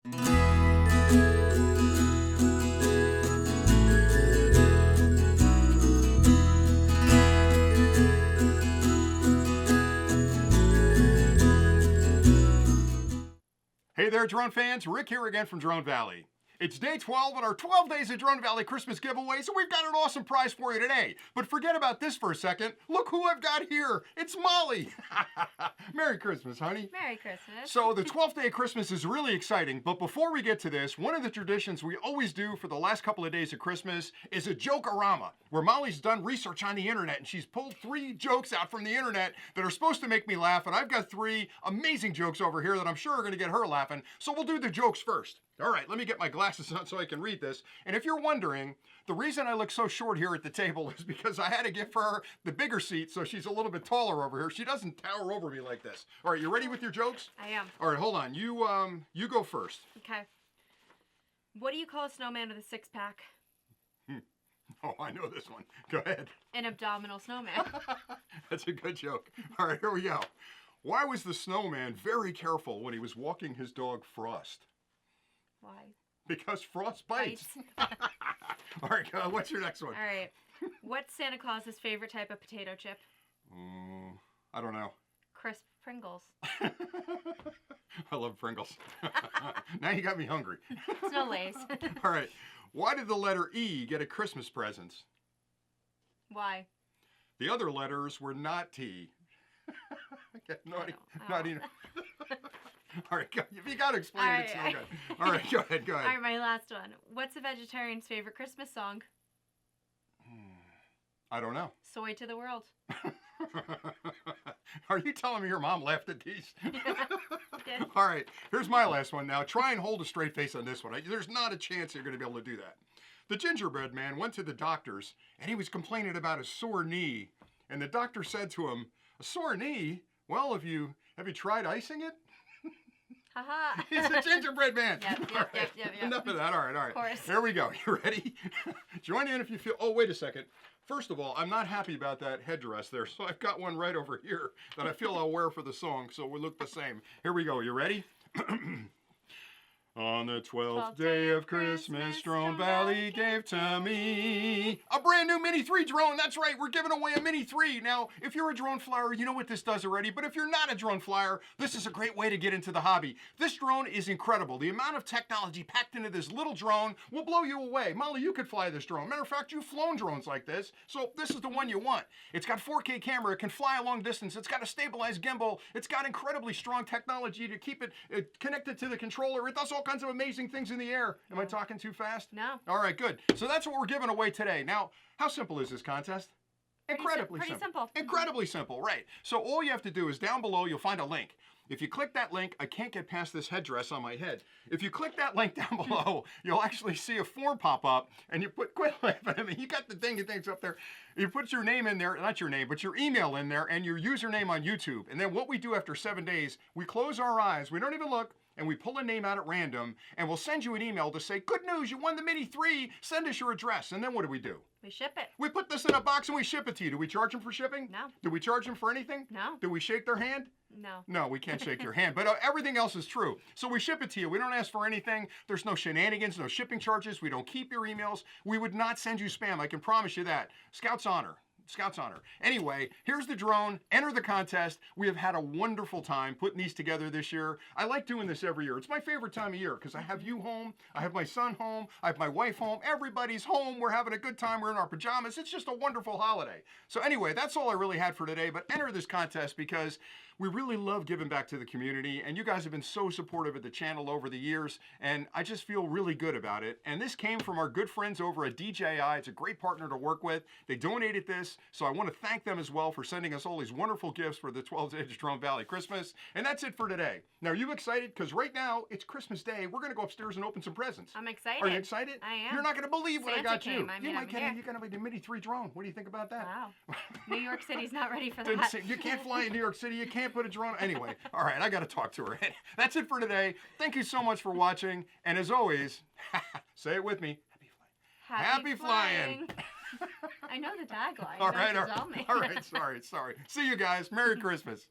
Hey there, drone fans. Rick here again from Drone Valley. It's day 12 on our 12 Days of Drone Valley Christmas giveaway, so we've got an awesome prize for you today. But forget about this for a second. Look who I've got here. It's Molly. Merry Christmas, honey. Merry Christmas. So the 12th day of Christmas is really exciting, but before we get to this, one of the traditions we always do for the last couple of days of Christmas is a joke-orama, where Molly's done research on the internet and she's pulled 3 jokes out from the internet that are supposed to make me laugh, and I've got 3 amazing jokes over here that I'm sure are going to get her laughing, so we'll do the jokes first. All right, let me get my glasses on so I can read this. And if you're wondering, the reason I look so short here at the table is because I had to give her the bigger seat so she's a little bit taller over here. She doesn't tower over me like this. All right, you ready with your jokes? I am. All right, hold on. You go first. Okay. What do you call a snowman with a 6-pack? Oh, I know this one. Go ahead. An abdominal snowman. That's a good joke. All right, here we go. Why was the snowman very careful when he was walking his dog Frost? Why? Because frost bites. All right, what's your next one? All right. What's Santa Claus's favorite type of potato chip? I don't know. Crisp Pringles. I love Pringles. Now you got me hungry. It's no Lay's. All right. Why did the letter E get a Christmas present? Why? The other letters were not T. Okay, not even. All right, you got to explain it. It's no good. All right, go ahead. All right, my last one. What's a vegetarian's favorite Christmas song? I don't know. Soy to the world. Are you telling me your mom laughed at these? Yeah. All right, here's my last one. Now, try and hold a straight face on this one. There's not a chance you're going to be able to do that. The gingerbread man went to the doctor's, and he was complaining about a sore knee. And the doctor said to him, "A sore knee? Well, have you tried icing it?" Haha. He's a gingerbread man. Yep. Enough of that. All right. Of course. Here we go. You ready? Join in if you feel. Oh, wait a second. First of all, I'm not happy about that headdress there, so I've got one right over here that I feel I'll wear for the song, so we look the same. Here we go. You ready? On the 12th day of Christmas, Drone Valley gave to me a brand new Mini 3 drone. That's right, we're giving away a Mini 3. Now, if you're a drone flyer, you know what this does already, but if you're not a drone flyer, this is a great way to get into the hobby. This drone is incredible. The amount of technology packed into this little drone will blow you away. Molly, you could fly this drone. Matter of fact, you've flown drones like this, so this is the one you want. It's got 4K camera, it can fly a long distance, it's got a stabilized gimbal, it's got incredibly strong technology to keep it connected to the controller. It does all kinds of amazing things in the air. Am I talking too fast? No. All right, good. So that's what we're giving away today. Now, how simple is this contest? Incredibly simple. Incredibly simple, right. So all you have to do is down below, you'll find a link. If you click that link, I can't get past this headdress on my head. If you click that link down below, you'll actually see a form pop up, and you quit laughing at me. You got the thing up there. You put your name in there, not your name, but your email in there, and your username on YouTube. And then what we do after 7 days, we close our eyes, we don't even look, and we pull a name out at random, and we'll send you an email to say, "Good news, you won the Mini 3, send us your address." And then what do? We ship it. We put this in a box and we ship it to you. Do we charge them for shipping? No. Do we charge them for anything? No. Do we shake their hand? No. No, we can't shake your hand, but everything else is true. So we ship it to you. We don't ask for anything. There's no shenanigans, no shipping charges. We don't keep your emails. We would not send you spam. I can promise you that. Scout's honor. Scout's honor. Anyway, here's the drone. Enter the contest. We have had a wonderful time putting these together this year. I like doing this every year. It's my favorite time of year because I have you home. I have my son home. I have my wife home. Everybody's home. We're having a good time. We're in our pajamas. It's just a wonderful holiday. So anyway, that's all I really had for today. But enter this contest because we really love giving back to the community, and you guys have been so supportive of the channel over the years, and I just feel really good about it. And this came from our good friends over at DJI. It's a great partner to work with. They donated this, so I want to thank them as well for sending us all these wonderful gifts for the 12 Days of Drone Valley Christmas. And that's it for today. Now, are you excited? Because right now, it's Christmas Day. We're going to go upstairs and open some presents. I'm excited. Are you excited? I am. You're not going to believe what Santa I got you. came. I mean, You might get here. you're going to be the Mini 3 drone. What do you think about that? Wow. New York City's not ready for that. You can't fly in New York City. You can't put a drone. Anyway, all right, I got to talk to her. That's it for today. Thank you so much for watching. And as always, say it with me. Happy flying. I know the tagline. All right. Sorry. See you guys. Merry Christmas.